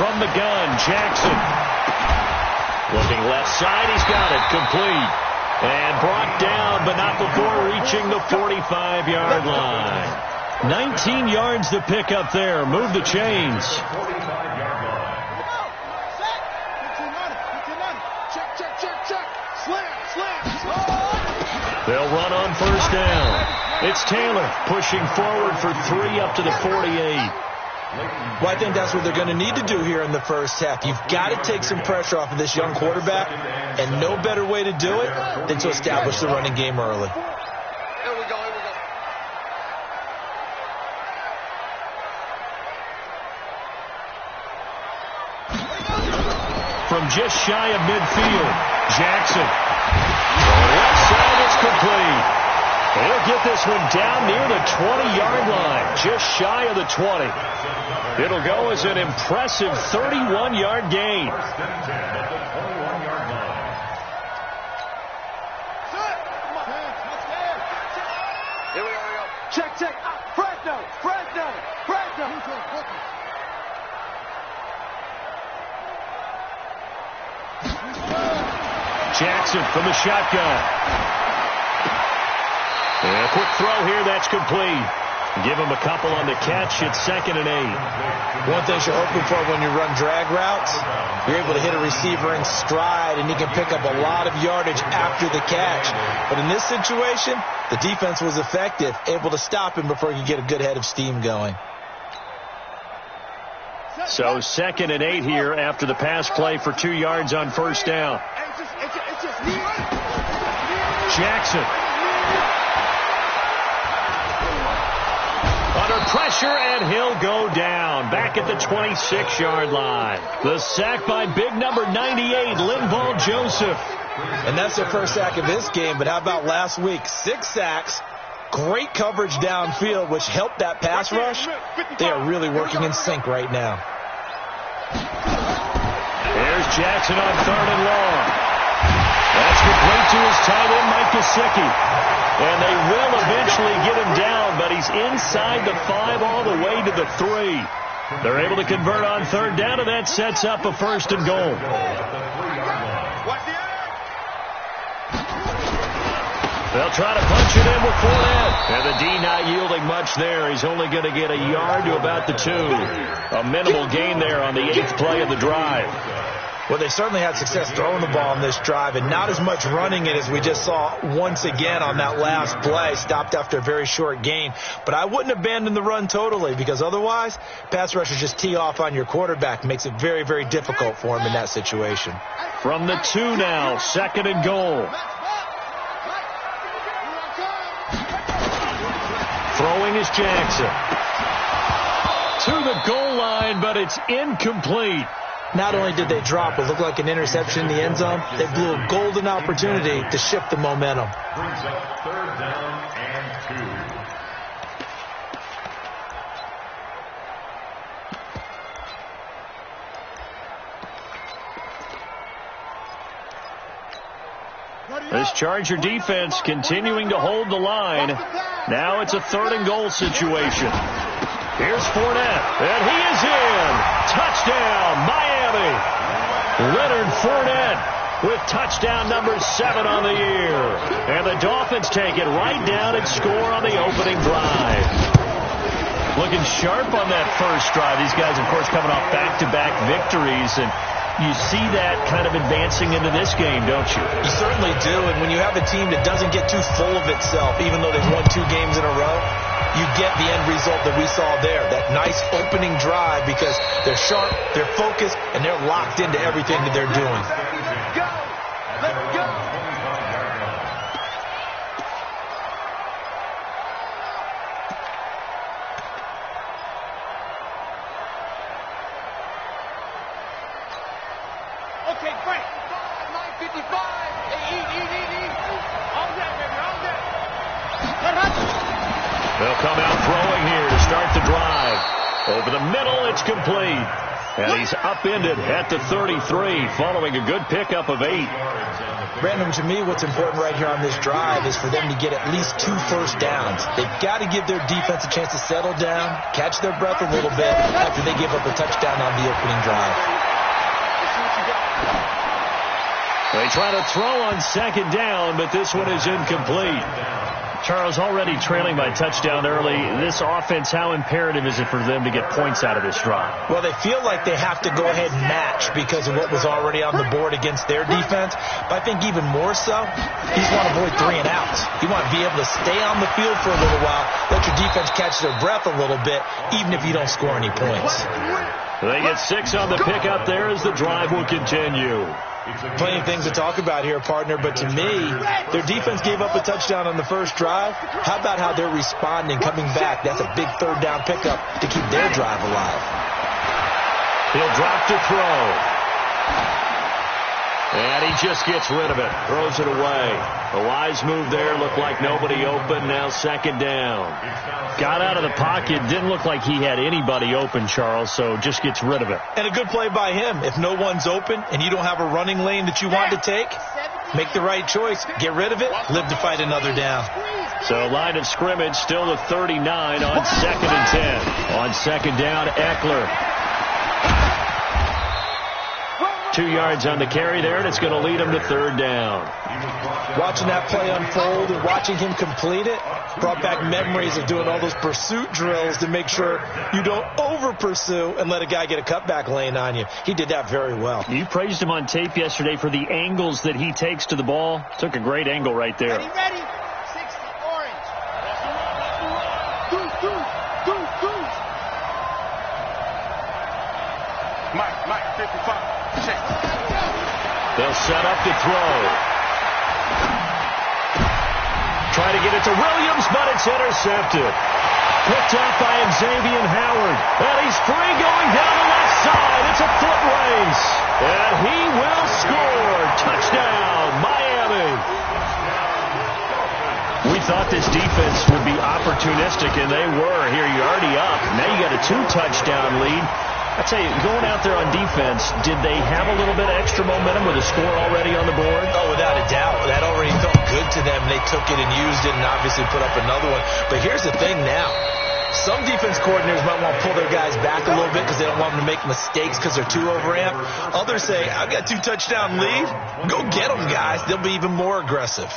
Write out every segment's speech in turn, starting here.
From the gun, Jackson. Looking left side, he's got it. Complete. And brought down, but not before reaching the 45-yard line. 19 yards to pick up there. Move the chains. They'll run on first down. It's Taylor pushing forward for 3 up to the 48. Well, I think that's what they're going to need to do here in the first half. You've got to take some pressure off of this young quarterback, and no better way to do it than to establish the running game early. Here we go. From just shy of midfield, Jackson. The left side is complete. He'll get this one down near the 20-yard line, just shy of the 20. It'll go as an impressive 31-yard gain. Here we go. Check. Fresno. Jackson from the shotgun. And a quick throw here, that's complete. Give him a couple on the catch. It's 2nd and 8. One thing you're hoping for when you run drag routes, you're able to hit a receiver in stride, and he can pick up a lot of yardage after the catch. But in this situation, the defense was effective, able to stop him before he could get a good head of steam going. So 2nd and 8 here after the pass play for 2 yards on first down. Jackson. Under pressure, and he'll go down. Back at the 26-yard line. The sack by big number 98, Linval Joseph. And that's their first sack of this game, but how about last week? 6 sacks, great coverage downfield, which helped that pass rush. They are really working in sync right now. There's Jackson on 3rd and long. That's complete to his tight end, Mike Gesicki. And they will eventually get him down, but he's inside the 5 all the way to the 3. They're able to convert on 3rd down, and that sets up a 1st and goal. They'll try to punch it in with Fournette. And the D not yielding much there. He's only going to get a yard to about the 2. A minimal gain there on the 8th play of the drive. Well, they certainly had success throwing the ball on this drive, and not as much running it as we just saw once again on that last play. Stopped after a very short gain. But I wouldn't abandon the run totally, because otherwise, pass rushers just tee off on your quarterback. Makes it very, very difficult for him in that situation. From the 2 now, 2nd and goal. Throwing is Jackson. To the goal line, but it's incomplete. Not only did they drop, it looked like an interception in the end zone, they blew a golden opportunity to shift the momentum. Brings up 3rd down and 2. This Charger defense continuing to hold the line. Now it's a 3rd and goal situation. Here's Fournette, and he is in. Touchdown, Miami. Leonard Fournette with touchdown number 7 on the year. And the Dolphins take it right down and score on the opening drive. Looking sharp on that first drive. These guys, of course, coming off back-to-back victories, and you see that kind of advancing into this game, don't you? You certainly do, and when you have a team that doesn't get too full of itself, even though they've won 2 games in a row, you get the end result that we saw there, that nice opening drive, because they're sharp, they're focused, and they're locked into everything that they're doing. Let's go. Okay, Frank. 9:55. Eat. All day, baby, all day. They'll come out throwing here to start the drive. Over the middle, it's complete. And he's upended at the 33 following a good pickup of 8. Brandon, to me, what's important right here on this drive is for them to get at least 2 first downs. They've got to give their defense a chance to settle down, catch their breath a little bit after they give up a touchdown on the opening drive. They try to throw on second down, but this one is incomplete. Charles, already trailing by touchdown early. This offense, how imperative is it for them to get points out of this drive? Well, they feel like they have to go ahead and match because of what was already on the board against their defense. But I think even more so, you just want to avoid 3 and outs. You want to be able to stay on the field for a little while, let your defense catch their breath a little bit, even if you don't score any points. They get 6 on the pickup there as the drive will continue. Plenty of things to talk about here, partner, but to me, their defense gave up a touchdown on the first drive. How about how they're responding, coming back? That's a big third down pickup to keep their drive alive. He'll drop to throw. And he just gets rid of it, throws it away. A wise move there, looked like nobody open, now second down. Got out of the pocket, didn't look like he had anybody open, Charles, so just gets rid of it. And a good play by him. If no one's open and you don't have a running lane that you want to take, make the right choice, get rid of it, live to fight another down. So line of scrimmage still the 39 on 2nd and 10. On second down, Eckler. 2 yards on the carry there, and it's going to lead him to third down. Watching that play unfold and watching him complete it brought back memories of doing all those pursuit drills to make sure you don't over-pursue and let a guy get a cutback lane on you. He did that very well. You praised him on tape yesterday for the angles that he takes to the ball. Took a great angle right there. Ready, ready. 60, orange. Mike, 55. Check. They'll set up to throw. Try to get it to Williams, but it's intercepted. Picked up by Xavier Howard. And he's free going down the left side. It's a foot race. And he will score. Touchdown, Miami. We thought this defense would be opportunistic, and they were. Here, you're already up. Now you got a 2-touchdown lead. I tell you, going out there on defense, did they have a little bit of extra momentum with a score already on the board? Oh, without a doubt. That already felt good to them. They took it and used it and obviously put up another one. But here's the thing now. Some defense coordinators might want to pull their guys back a little bit because they don't want them to make mistakes because they're too overamped. Others say, I've got 2-touchdown lead. Go get them, guys. They'll be even more aggressive.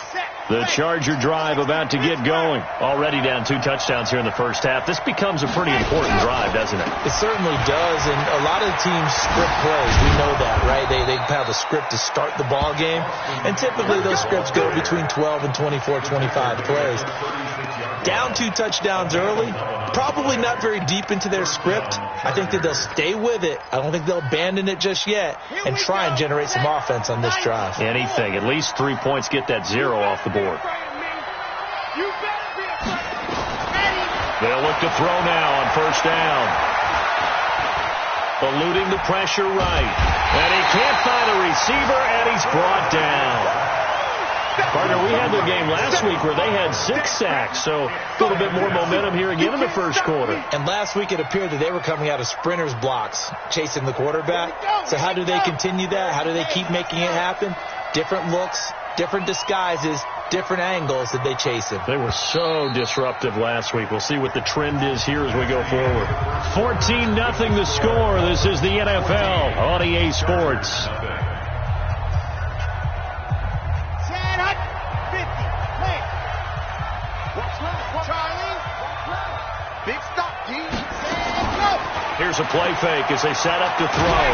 The Charger drive about to get going. Already down 2 touchdowns here in the first half. This becomes a pretty important drive, doesn't it? It certainly does, and a lot of teams script plays. We know that, right? They have a script to start the ball game, and typically those scripts go between 12 and 24, 25 plays. Down 2 touchdowns early, probably not very deep into their script. I think that they'll stay with it. I don't think they'll abandon it just yet and try and generate some offense on this drive. Anything. At least 3 points, get that 0 off the board. They'll look to throw now on first down. Eluding the pressure right. And he can't find a receiver, and he's brought down. Partner, we had the game last week where they had 6 sacks, so a little bit more momentum here again in the first quarter. And last week it appeared that they were coming out of sprinters blocks, chasing the quarterback. So how do they continue that? How do they keep making it happen? Different looks, different disguises, different angles that they chase him. They were so disruptive last week. We'll see what the trend is here as we go forward. 14-0 the score. This is the NFL on EA Sports. Big stop, G. Here's a play fake as they set up to throw.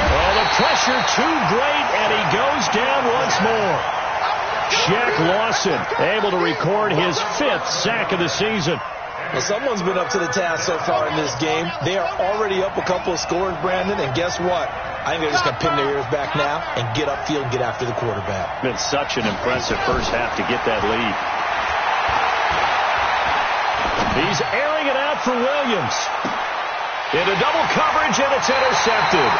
Oh, the pressure too great, and he goes down once more. Shaq Lawson able to record his 5th sack of the season. Well, someone's been up to the task so far in this game. They are already up a couple of scores, Brandon, and guess what? I think they're just going to pin their ears back now and get upfield and get after the quarterback. Been such an impressive first half to get that lead. He's airing it out for Williams. Into double coverage, and it's intercepted.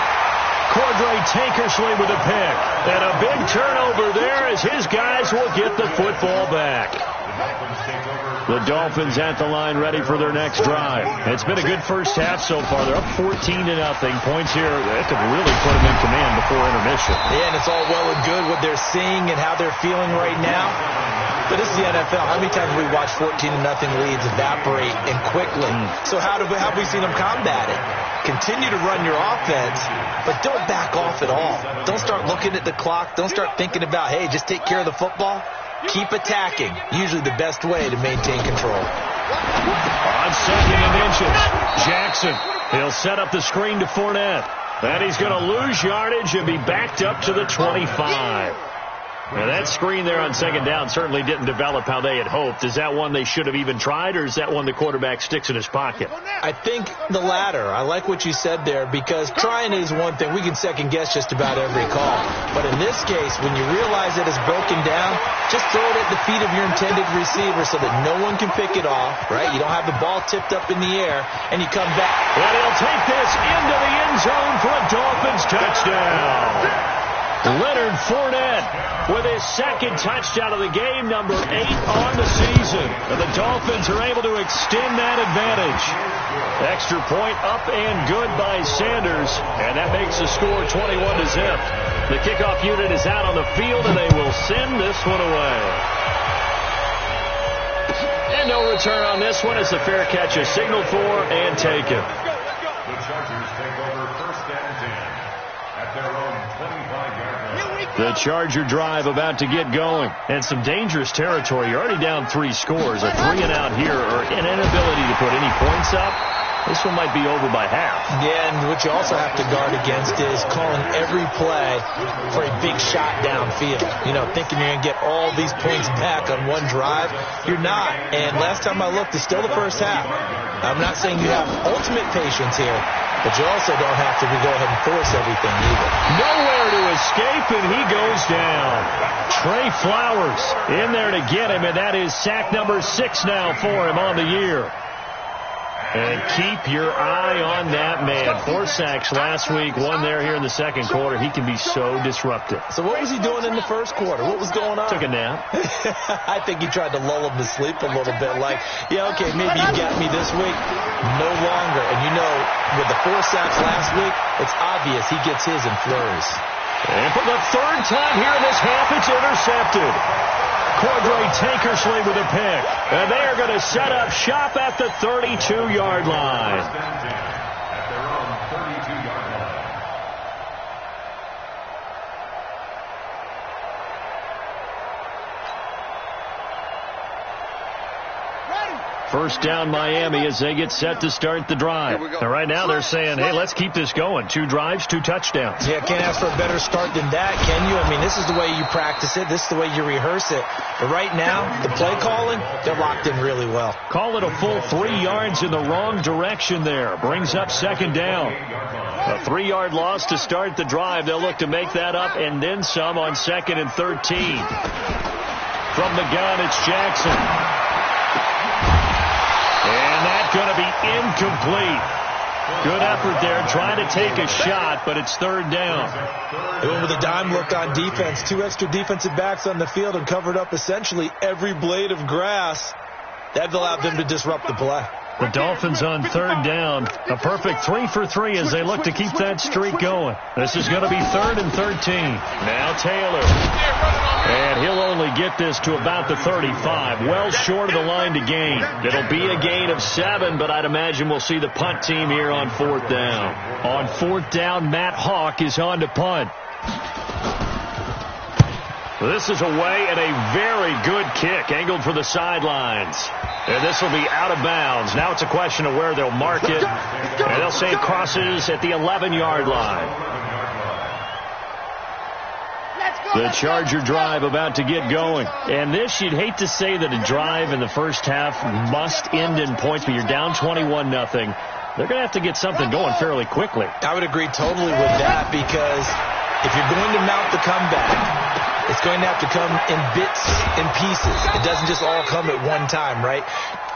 Cordray Tankersley with a pick. And a big turnover there as his guys will get the football back. The Dolphins at the line ready for their next drive. It's been a good first half so far. They're up 14-0. Points here that could really put them in command before intermission. Yeah, and it's all well and good what they're seeing and how they're feeling right now. But this is the NFL. How many times have we watched 14-0 leads evaporate and quickly? So how have we seen them combat it? Continue to run your offense, but don't back off at all. Don't start looking at the clock. Don't start thinking about, hey, just take care of the football. Keep attacking. Usually the best way to maintain control. On 2nd and inches, Jackson. He'll set up the screen to Fournette. Then he's going to lose yardage and be backed up to the 25. Now, that screen there on 2nd down certainly didn't develop how they had hoped. Is that one they should have even tried, or is that one the quarterback sticks in his pocket? I think the latter. I like what you said there, because trying is one thing. We can second-guess just about every call. But in this case, when you realize that it's broken down, just throw it at the feet of your intended receiver so that no one can pick it off, right? You don't have the ball tipped up in the air, and you come back. And he'll take this into the end zone for a Dolphins touchdown. Leonard Fournette with his second touchdown of the game, number 8 on the season. And the Dolphins are able to extend that advantage. Extra point up and good by Sanders, and that makes the score 21-0. The kickoff unit is out on the field, and they will send this one away. And no return on this one as the fair catch is signaled for and taken. The Chargers take over 1st and 10 at their own 25-yard line. The Charger drive about to get going. And some dangerous territory. You're already down 3 scores. A 3-and-out here, or an inability to put any points up. This one might be over by half. Yeah, and what you also have to guard against is calling every play for a big shot downfield. You know, thinking you're going to get all these points back on one drive. You're not. And last time I looked, it's still the first half. I'm not saying you have ultimate patience here, but you also don't have to go ahead and force everything either. Nowhere to escape, and he goes down. Trey Flowers in there to get him, and that is sack number 6 now for him on the year. And keep your eye on that man. 4 sacks last week, 1 there here in the second quarter. He can be so disruptive. So what was he doing in the first quarter? What was going on? Took a nap. I think he tried to lull him to sleep a little bit. Like, yeah, okay, maybe you got me this week. No longer. And you know, with the 4 sacks last week, it's obvious he gets his in flurries. And for the 3rd time here in this half, it's intercepted. Cordray Tankersley with a pick. And they are going to set up shop at the 32-yard line. At their own 32-yard line. First down Miami as they get set to start the drive. And right now they're saying, hey, let's keep this going. 2 drives, 2 touchdowns. Yeah, can't ask for a better start than that, can you? I mean, this is the way you practice it. This is the way you rehearse it. But right now, the play calling, they're locked in really well. Call it a full 3 yards in the wrong direction there. Brings up 2nd down. A 3-yard loss to start the drive. They'll look to make that up and then some on 2nd and 13. From the gun, it's Jackson. And that's going to be incomplete. Good effort there, trying to take a shot, but it's 3rd down. They went with a dime look on defense. 2 extra defensive backs on the field and covered up essentially every blade of grass. That allowed them to disrupt the play. The Dolphins on 3rd down. A perfect 3 for 3 as they look to keep that streak going. This is going to be 3rd and 13. Now Taylor. And he'll only get this to about the 35. Well short of the line to gain. It'll be a gain of 7, but I'd imagine we'll see the punt team here on 4th down. On 4th down, Matt Hawk is on to punt. This is away and a very good kick, angled for the sidelines. And this will be out of bounds. Now it's a question of where they'll mark it. And they'll say it crosses at the 11-yard line. The Charger drive about to get going. And this, you'd hate to say that a drive in the first half must end in points, but you're down 21-0. They're going to have to get something going fairly quickly. I would agree totally with that, because if you're going to mount the comeback, it's going to have to come in bits and pieces. It doesn't just all come at one time, right?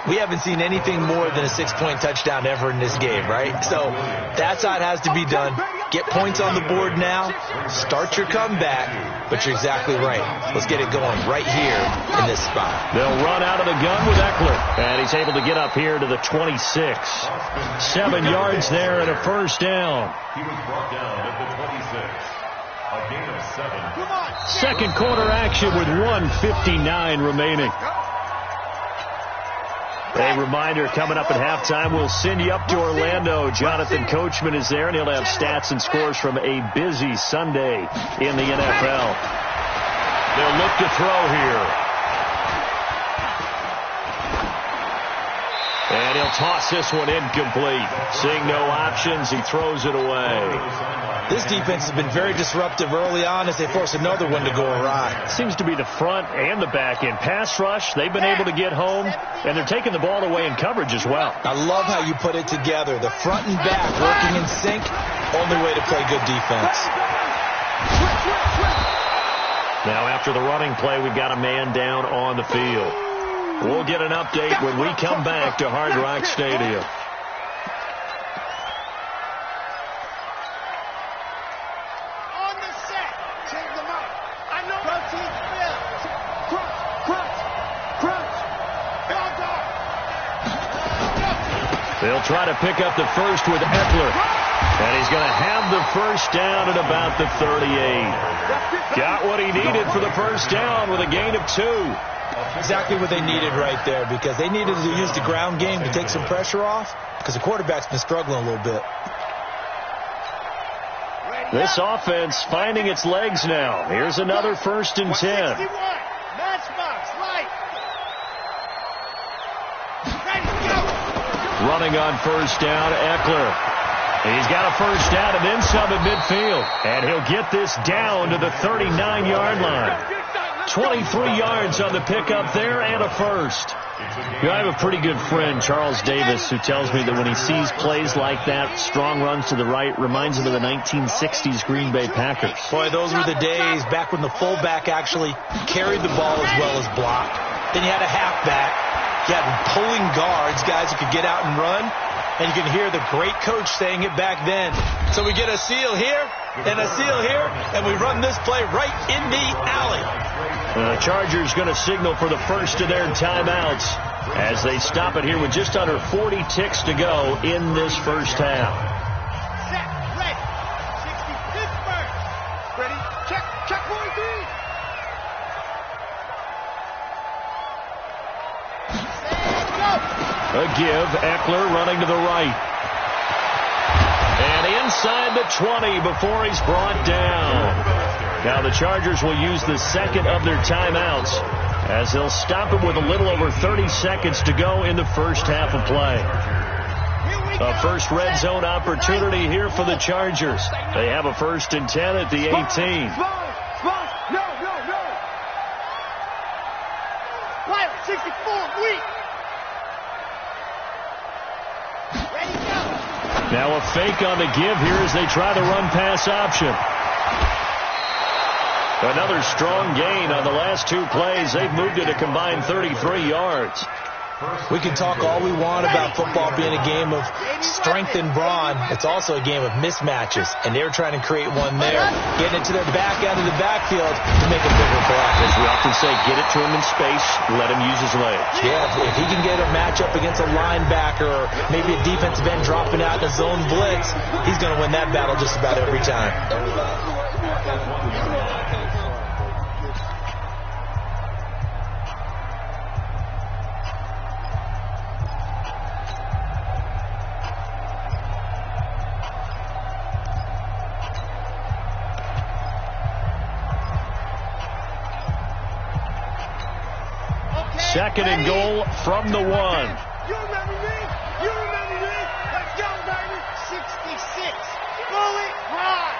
We haven't seen anything more than a 6-point touchdown ever in this game, right? So that's how it has to be done. Get points on the board now. Start your comeback. But you're exactly right. Let's get it going right here in this spot. They'll run out of the gun with Eckler. And he's able to get up here to the 26. 7 yards there and a first down. He was brought down at the 26. A gain of 7. Second quarter action with 1:59 remaining. A reminder, coming up at halftime, we'll send you up to Orlando. Jonathan Coachman is there, and he'll have stats and scores from a busy Sunday in the NFL. They'll look to throw here. And he'll toss this one incomplete. Seeing no options, he throws it away. This defense has been very disruptive early on as they force another one to go awry. Seems to be the front and the back end. Pass rush, they've been able to get home, and they're taking the ball away in coverage as well. I love how you put it together. The front and back working in sync, only way to play good defense. Now after the running play, we've got a man down on the field. We'll get an update when we come back to Hard Rock Stadium. They'll try to pick up the first with Eckler. And he's going to have the first down at about the 38. Got what he needed for the first down with a gain of 2. Exactly what they needed right there, because they needed to use the ground game to take some pressure off, because the quarterback's been struggling a little bit. This offense finding its legs now. Here's another 1st and 10. Running on first down, Eckler. He's got a first down and then some at midfield. And he'll get this down to the 39-yard line. 23 yards on the pickup there and a first. You know, I have a pretty good friend, Charles Davis, who tells me that when he sees plays like that, strong runs to the right, reminds him of the 1960s Green Bay Packers. Boy, those were the days back when the fullback actually carried the ball as well as blocked. Then you had a halfback. You had pulling guards, guys who could get out and run. And you can hear the great coach saying it back then. So we get a seal here and a seal here, and we run this play right in the alley. The Chargers going to signal for the first of their timeouts as they stop it here with just under 40 ticks to go in this first half. Set, ready. 65th first. Ready, check 43. A give, Eckler running to the right. And inside the 20 before he's brought down. Now the Chargers will use the second of their timeouts as they'll stop it with a little over 30 seconds to go in the first half of play. A first red zone opportunity here for the Chargers. They have a 1st and 10 at the 18. Wild, 64, weak. Now a fake on the give here as they try the run-pass option. Another strong gain on the last 2 plays. They've moved it a combined 33 yards. We can talk all we want about football being a game of strength and brawn. It's also a game of mismatches, and they're trying to create one there, getting it to their back out of the backfield to make a bigger play. As we often say, get it to him in space, let him use his legs. Yeah, if he can get a matchup against a linebacker or maybe a defensive end dropping out in a zone blitz, he's going to win that battle just about every time. Second and goal from the 1. You remember me? You remember me? Let's go, baby. 66. Bully ride.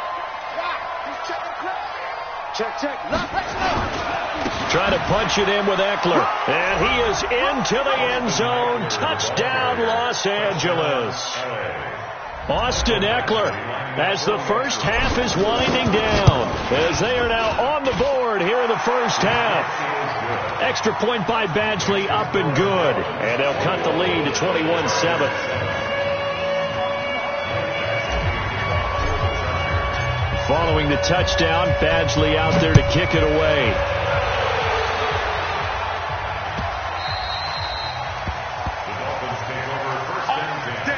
Check. Left. Trying to punch it in with Eckler. And he is into the end zone. Touchdown, Los Angeles. Austin Eckler, as the first half is winding down, as they are now on the board here in the first half. Extra point by Badgley, up and good. And they'll cut the lead to 21-7. Following the touchdown, Badgley out there to kick it away. The Dolphins take over first and 10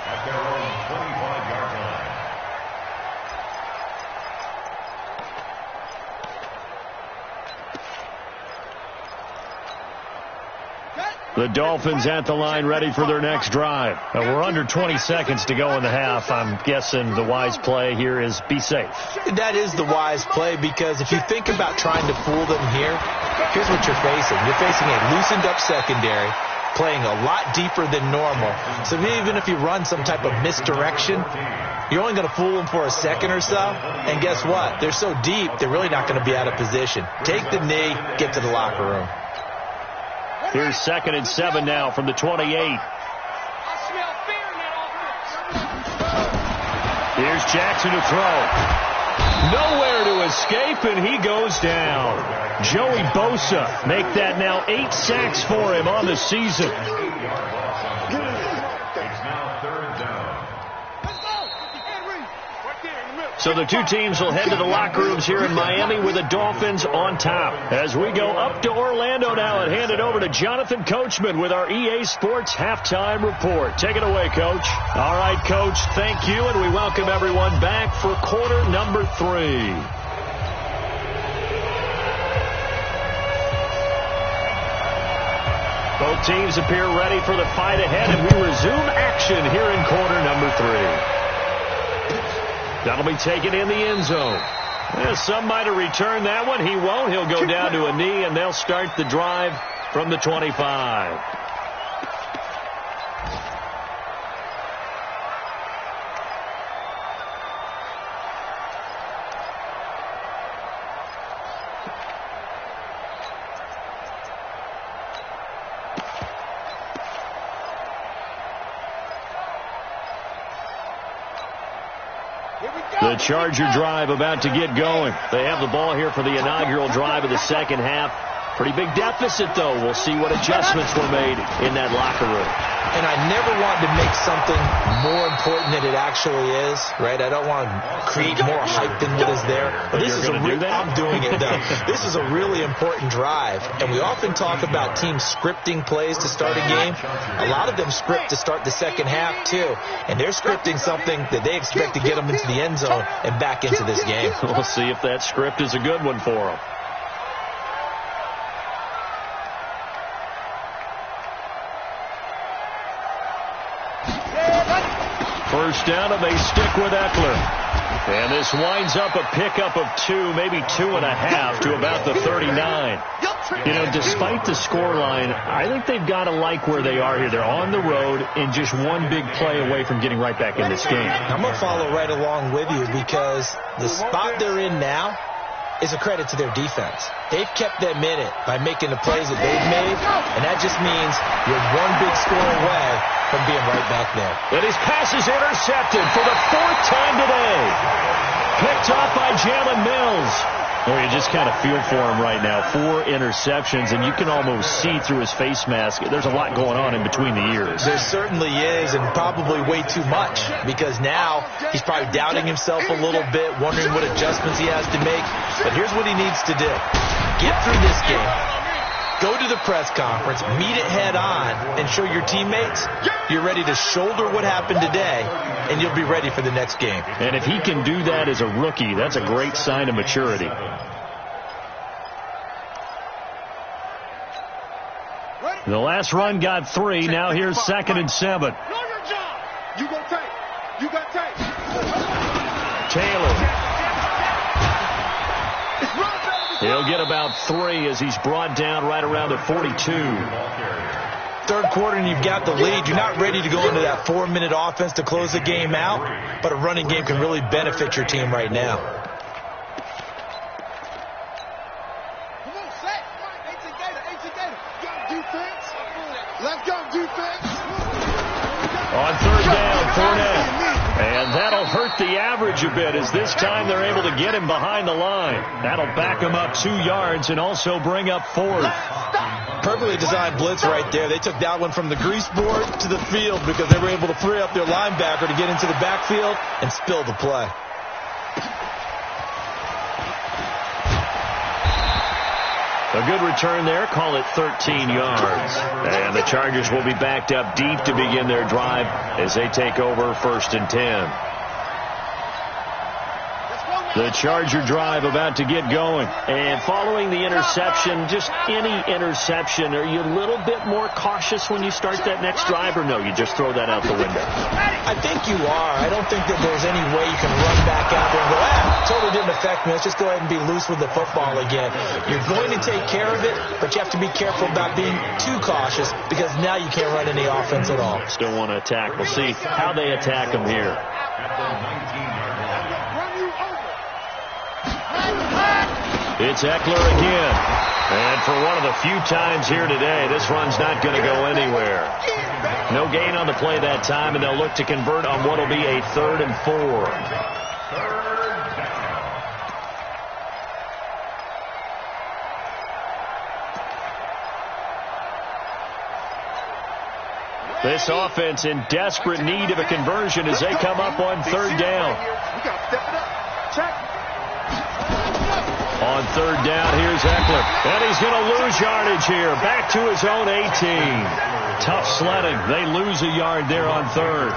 at their own 25-yard line. The Dolphins at the line ready for their next drive. We're under 20 seconds to go in the half. I'm guessing the wise play here is be safe. That is the wise play, because if you think about trying to fool them here, here's what you're facing. You're facing a loosened up secondary, playing a lot deeper than normal. So even if you run some type of misdirection, you're only going to fool them for a second or so. And guess what? They're so deep, they're really not going to be out of position. Take the knee, get to the locker room. Here's 2nd and 7 now from the 28. Here's Jackson to throw. Nowhere to escape, and he goes down. Joey Bosa make that now 8 sacks for him on the season. So the two teams will head to the locker rooms here in Miami with the Dolphins on top. As we go up to Orlando now and hand it over to Jonathan Coachman with our EA Sports Halftime Report. Take it away, Coach. All right, Coach, thank you, and we welcome everyone back for quarter number 3. Both teams appear ready for the fight ahead, and we resume action here in quarter number 3. That'll be taken in the end zone. Some might have returned that one. He won't. He'll go down to a knee, and they'll start the drive from the 25. The Charger drive about to get going. They have the ball here for the inaugural drive of the second half. Pretty big deficit, though. We'll see what adjustments were made in that locker room. And I never want to make something more important than it actually is, right? I don't want to create more hype than what is there. But this is I'm doing it, though. This is a really important drive. And we often talk about teams scripting plays to start a game. A lot of them script to start the second half, too. And they're scripting something that they expect to get them into the end zone and back into this game. We'll see if that script is a good one for them. First down, and they stick with Eckler. And this winds up a pickup of 2, maybe 2.5 to about the 39. You know, despite the scoreline, I think they've got to like where they are here. They're on the road and just one big play away from getting right back in this game. I'm going to follow right along with you, because the spot they're in now is a credit to their defense. They've kept them in it by making the plays that they've made, and that just means you're one big score away from being right back there. And his pass is intercepted for the 4th time today. Picked off by Jalen Mills. Well, you just kind of feel for him right now. 4 interceptions, and you can almost see through his face mask. There's a lot going on in between the ears. There certainly is, and probably way too much, because now he's probably doubting himself a little bit, wondering what adjustments he has to make. But here's what he needs to do. Get through this game. Go to the press conference, meet it head on, and show your teammates you're ready to shoulder what happened today, and you'll be ready for the next game. And if he can do that as a rookie, that's a great sign of maturity. The last run got 3. Now here's 2nd and 7. Taylor. He'll get about 3 as he's brought down right around the 42. Third quarter and you've got the lead. You're not ready to go into that 4-minute offense to close the game out, but a running game can really benefit your team right now. Come on, Zach. Come on, 18 Gator. Got defense. Let's go, defense. On 3rd down, Fournette. And that'll hurt the average a bit, as this time they're able to get him behind the line. That'll back him up 2 yards and also bring up 4th. Perfectly designed blitz right there. They took that one from the grease board to the field because they were able to free up their linebacker to get into the backfield and spill the play. A good return there. Call it 13 yards. And the Chargers will be backed up deep to begin their drive as they take over 1st and 10. The Charger drive about to get going. And following the interception, just any interception, are you a little bit more cautious when you start that next drive, or no, you just throw that out the window? I think you are. I don't think that there's any way you can run back out there and go, totally didn't affect me. Let's just go ahead and be loose with the football again. You're going to take care of it, but you have to be careful about being too cautious because now you can't run any offense at all. Still want to attack. We'll see how they attack them here. It's Eckler again. And for one of the few times here today, this run's not going to go anywhere. No gain on the play that time, and they'll look to convert on what will be a 3rd and 4. This offense in desperate need of a conversion as they come up on 3rd down. On 3rd down, here's Eckler. And he's going to lose yardage here. Back to his own 18. Tough sledding. They lose a yard there on 3rd.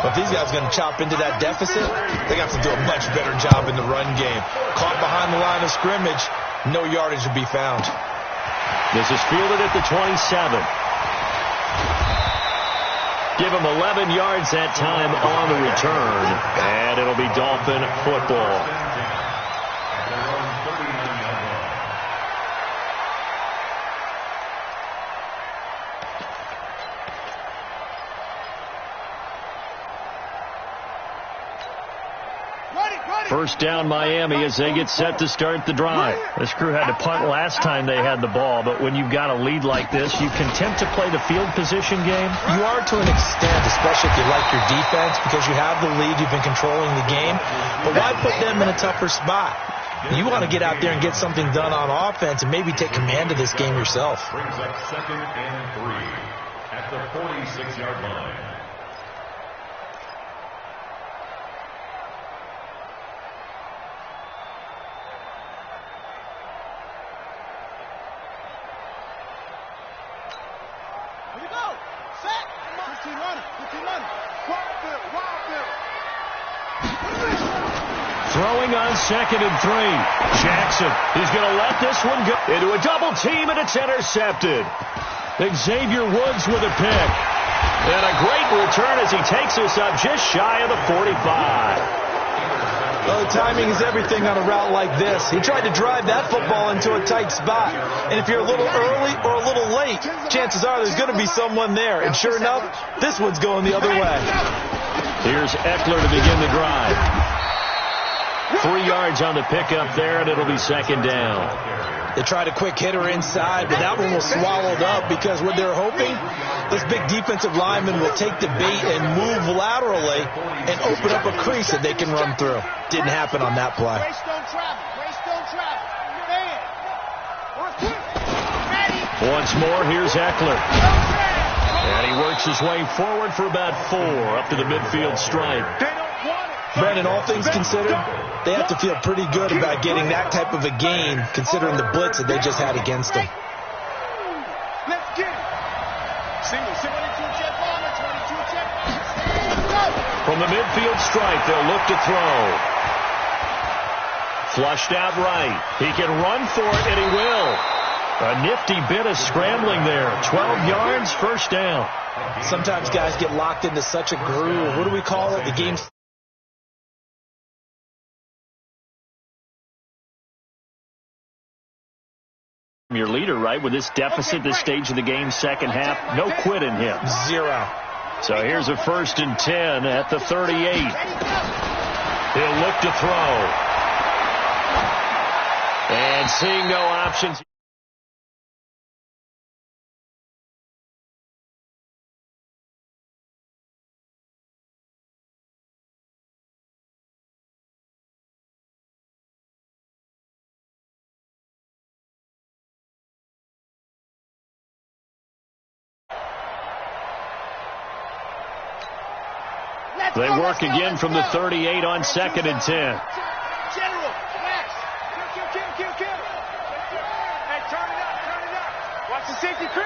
But if these guys are going to chop into that deficit, they got to do a much better job in the run game. Caught behind the line of scrimmage, no yardage to be found. This is fielded at the 27. Give him 11 yards that time on the return. And it'll be Dolphin football. First down Miami as they get set to start the drive. This crew had to punt last time they had the ball, but when you've got a lead like this, you content to play the field position game? You are to an extent, especially if you like your defense, because you have the lead, you've been controlling the game. But why put them in a tougher spot? You want to get out there and get something done on offense and maybe take command of this game yourself. Brings up 2nd and 3 at the 46-yard line. Throwing on 2nd and 3. Jackson is going to let this one go into a double team, and it's intercepted. Xavier Woods with a pick. And a great return as he takes us up just shy of the 45. Well, the timing is everything on a route like this. He tried to drive that football into a tight spot. And if you're a little early or a little late, chances are there's going to be someone there. And sure enough, this one's going the other way. Here's Eckler to begin the drive. 3 yards on the pickup there, and it'll be 2nd down. They tried a quick hitter inside, but that one was swallowed up because what they're hoping, this big defensive lineman will take the bait and move laterally and open up a crease that they can run through. Didn't happen on that play. Once more, here's Eckler. And he works his way forward for about 4 up to the midfield stripe. Brandon, all things considered, they have to feel pretty good about getting that type of a gain, considering the blitz that they just had against them. Let's get it. Single, 22 jet bomber, 22 jet bomber. From the midfield stripe, they'll look to throw. Flushed out right. He can run for it, and he will. A nifty bit of scrambling there. 12 yards, 1st down. Sometimes guys get locked into such a groove. What do we call it? The game's your leader, right, with this deficit, this stage of the game, second half. No quit in him. 0. So here's a 1st and 10 at the 38. He'll look to throw. And seeing no options. They work again from the 38 on 2nd and 10. General, Max. Kill. Hey, turn it 63.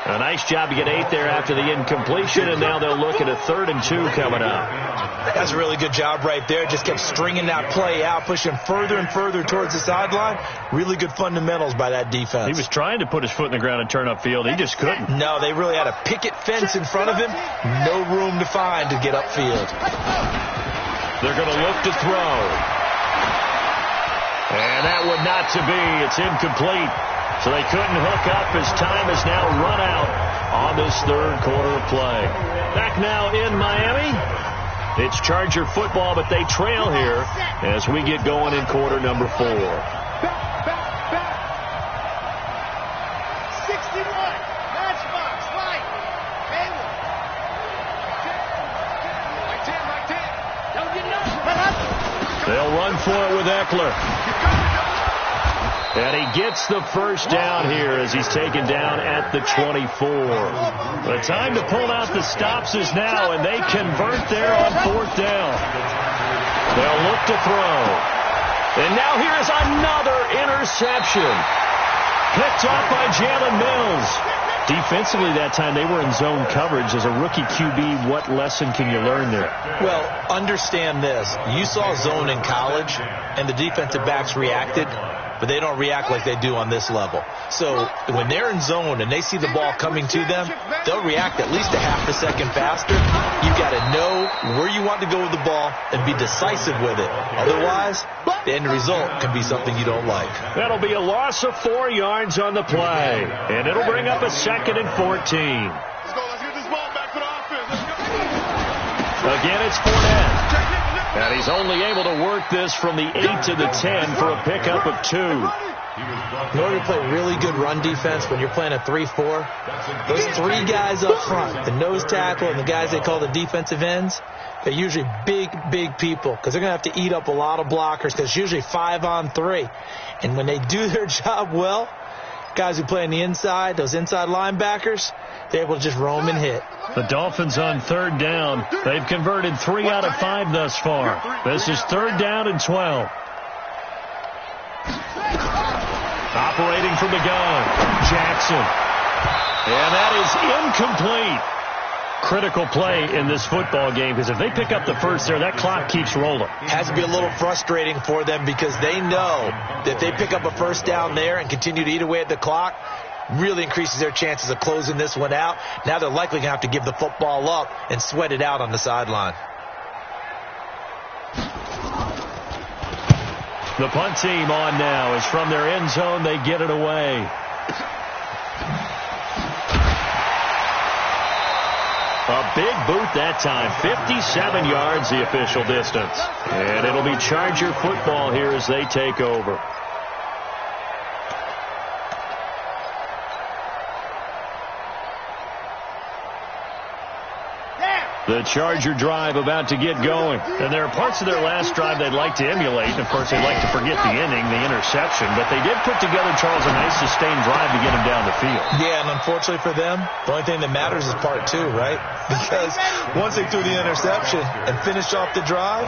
A nice job to get 8 there after the incompletion, and now they'll look at a 3rd and 2 coming up. That's a really good job right there. Just kept stringing that play out, pushing further and further towards the sideline. Really good fundamentals by that defense. He was trying to put his foot in the ground and turn upfield. He just couldn't. No, they really had a picket fence in front of him. No room to find to get upfield. They're going to look to throw. And that would not to be. It's incomplete. So they couldn't hook up as time has now run out on this 3rd quarter of play. Back now in Miami. It's Charger football, but they trail here as we get going in quarter number 4. 61. Matchbox. Right. Angle. Right 10. Don't get nothing. They'll run for it with Eckler. And he gets the first down here as he's taken down at the 24. The time to pull out the stops is now, and they convert there on 4th down. They'll look to throw. And now here's another interception. Picked up by Jalen Mills. Defensively that time, they were in zone coverage. As a rookie QB, what lesson can you learn there? Well, understand this. You saw zone in college, and the defensive backs reacted, but they don't react like they do on this level. So when they're in zone and they see the ball coming to them, they'll react at least a half a second faster. You've got to know where you want to go with the ball and be decisive with it. Otherwise, the end result can be something you don't like. That'll be a loss of 4 yards on the play, and it'll bring up a 2nd and 14. Let's get this ball back to the offense. Again, it's Fournette. And he's only able to work this from the 8 to the 10 for a pickup of 2. In order to play really good run defense when you're playing a 3-4, those 3 guys up front, the nose tackle and the guys they call the defensive ends, they're usually big people because they're going to have to eat up a lot of blockers because it's usually 5 on 3. And when they do their job well, guys who play on the inside, those inside linebackers, they're able to just roam and hit. The Dolphins on 3rd down. They've converted 3 out of 5 thus far. This is 3rd down and 12. Operating from the gun, Jackson. And that is incomplete. Critical play in this football game because if they pick up the first there, that clock keeps rolling. Has to be a little frustrating for them because they know that if they pick up a first down there and continue to eat away at the clock, really increases their chances of closing this one out. Now they're likely going to have to give the football up and sweat it out on the sideline. The punt team on now is from their end zone. They get it away. A big boot that time. 57 yards the official distance. And it'll be Charger football here as they take over. The Charger drive about to get going. And there are parts of their last drive they'd like to emulate. And, of course, they'd like to forget the inning, the interception. But they did put together, Charles, a nice sustained drive to get them down the field. Yeah, and unfortunately for them, the only thing that matters is part 2, right? Because once they threw the interception and finished off the drive,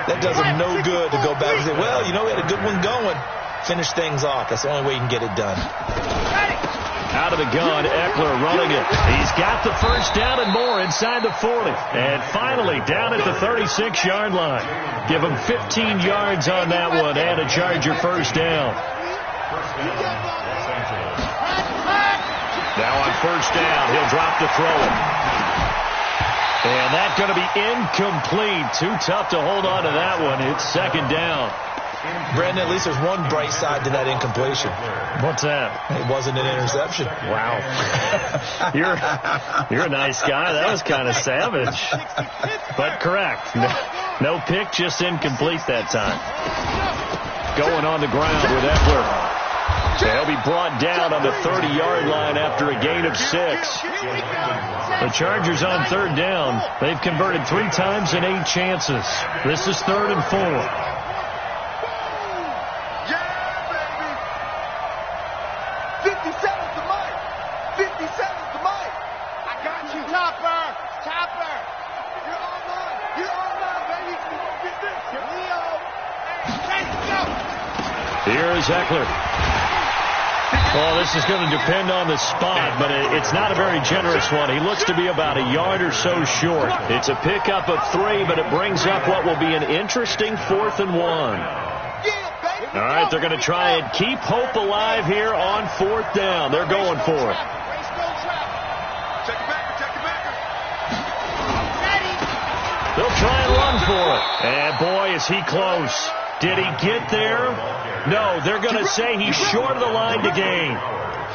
that does them no good to go back and say, well, you know, we had a good one going. Finish things off. That's the only way you can get it done. Out of the gun, Eckler running it. He's got the first down and more inside the 40. And finally down at the 36-yard line. Give him 15 yards on that one and a Charger first down. Now on first down, he'll drop to throw it. And that's going to be incomplete. Too tough to hold on to that one. It's 2nd down. Brandon, at least there's one bright side to that incompletion. What's that? It wasn't an interception. Wow. You're a nice guy. That was kind of savage. But correct. No pick, just incomplete that time. Going on the ground with Eckler. They'll be brought down on the 30-yard line after a gain of 6. The Chargers on 3rd down. They've converted 3 times in 8 chances. This is 3rd and 4. 57's the mic. 57's the mic. I got you. Chopper. Here is Eckler. Well, this is going to depend on the spot, but it's not a very generous one. He looks to be about a yard or so short. It's a pickup of 3, but it brings up what will be an interesting 4th and 1. All right, they're going to try and keep hope alive here on 4th down. They're going for it. They'll try and run for it. And, boy, is he close. Did he get there? No, they're going to say he's short of the line to gain.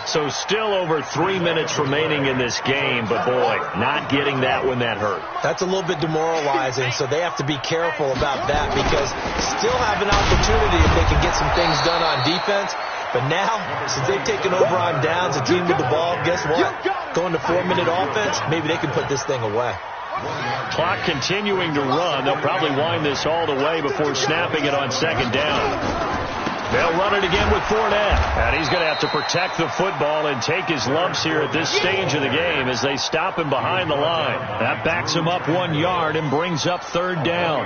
So still over 3 minutes remaining in this game, but, boy, not getting that when that hurt. That's a little bit demoralizing, so they have to be careful about that because still have an opportunity if they can get some things done on defense. But now, since they've taken over on downs, a team with the ball, guess what? Going to 4-minute offense, maybe they can put this thing away. Clock continuing to run. They'll probably wind this all the way before snapping it on 2nd down. They'll run it again with Fournette. And he's going to have to protect the football and take his lumps here at this stage of the game as they stop him behind the line. That backs him up 1 yard and brings up 3rd down.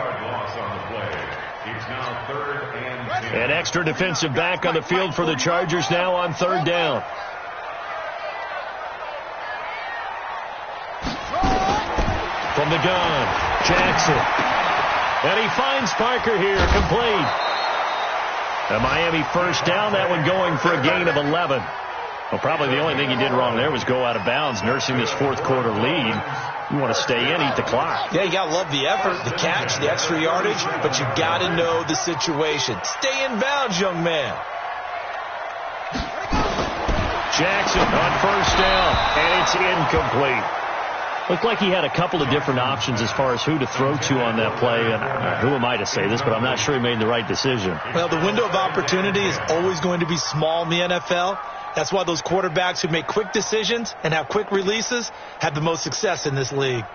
An extra defensive back on the field for the Chargers now on 3rd down. From the gun, Jackson. And he finds Parker here, complete. A Miami 1st down, that one going for a gain of 11. Well, probably the only thing he did wrong there was go out of bounds, nursing this 4th quarter lead. You want to stay in, eat the clock. Yeah, you got to love the effort, the catch, the extra yardage, but you got to know the situation. Stay in bounds, young man. Jackson on 1st down, and it's incomplete. Looked like he had a couple of different options as far as who to throw to on that play. And who am I to say this, but I'm not sure he made the right decision. Well, the window of opportunity is always going to be small in the NFL. That's why those quarterbacks who make quick decisions and have quick releases have the most success in this league.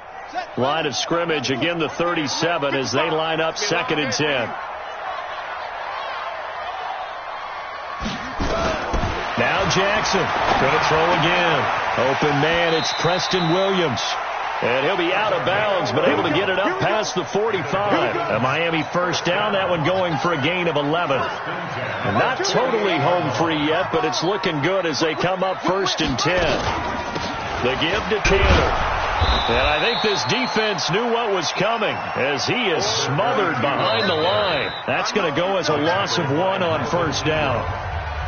Line of scrimmage, again the 37 as they line up 2nd and 10. Now Jackson going to throw again. Open man, it's Preston Williams. And he'll be out of bounds, but able to get it up past the 45. A Miami 1st down, that one going for a gain of 11. And not totally home free yet, but it's looking good as they come up 1st and 10. The give to Taylor. And I think this defense knew what was coming as he is smothered behind the line. That's going to go as a loss of 1 on 1st down.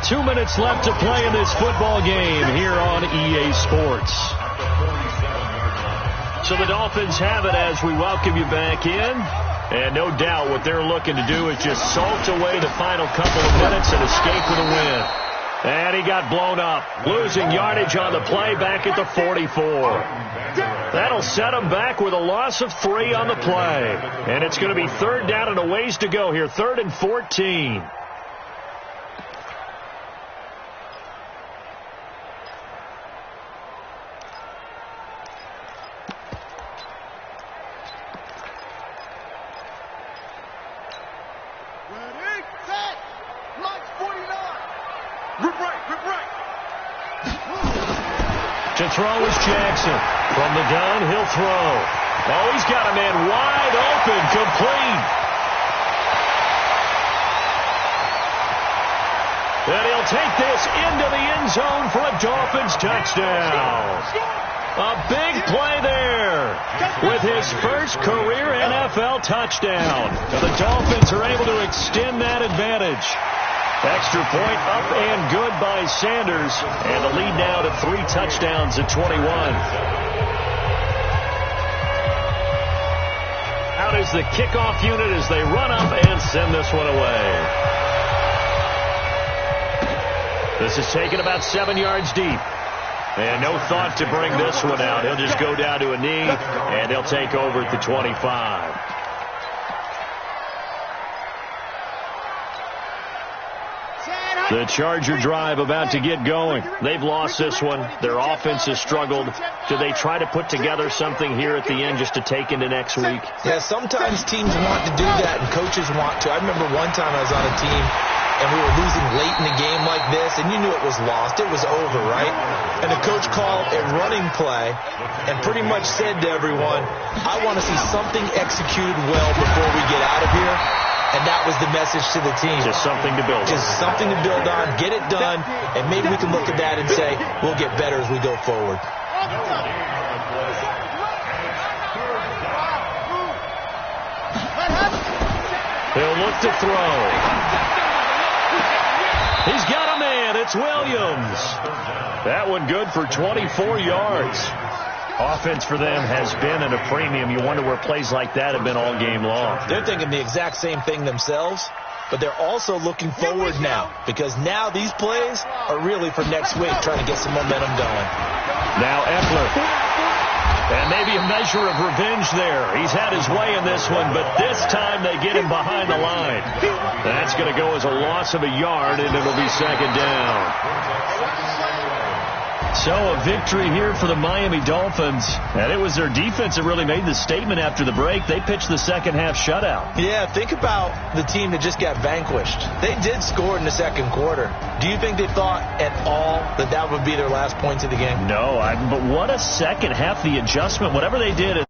2 minutes left to play in this football game here on EA Sports. So the Dolphins have it as we welcome you back in. And no doubt what they're looking to do is just salt away the final couple of minutes and escape with a win. And he got blown up, losing yardage on the play back at the 44. That'll set him back with a loss of 3 on the play. And it's going to be 3rd down and a ways to go here, 3rd and 14. To throw is Jackson. From the gun, he'll throw. Oh, he's got a man wide open, complete. And he'll take this into the end zone for a Dolphins touchdown. A big play there with his first career NFL touchdown. And the Dolphins are able to extend that advantage. Extra point up and good by Sanders. And the lead now to 3 touchdowns at 21. Out is the kickoff unit as they run up and send this one away. This is taken about 7 yards deep. And no thought to bring this one out. He'll just go down to a knee, and he'll take over at the 25. The Charger drive about to get going. They've lost this one. Their offense has struggled. Do they try to put together something here at the end just to take into next week? Yeah, sometimes teams want to do that and coaches want to. I remember one time I was on a team and we were losing late in a game like this, and you knew it was lost. It was over, right? And the coach called a running play and pretty much said to everyone, I want to see something executed well before we get out of here. And that was the message to the team. Just something to build on. Just something to build on, get it done, and maybe we can look at that and say we'll get better as we go forward. He'll look to throw. He's got a man. It's Williams. That one good for 24 yards. Offense for them has been at a premium. You wonder where plays like that have been all game long. They're thinking the exact same thing themselves, but they're also looking forward now because now these plays are really for next week, trying to get some momentum going. Now Eckler. And maybe a measure of revenge there. He's had his way in this one, but this time they get him behind the line. That's going to go as a loss of a yard, and it'll be second down. So a victory here for the Miami Dolphins. And it was their defense that really made the statement after the break. They pitched the second half shutout. Yeah, think about the team that just got vanquished. They did score in the second quarter. Do you think they thought at all that that would be their last points of the game? No, but what a second half, the adjustment, whatever they did.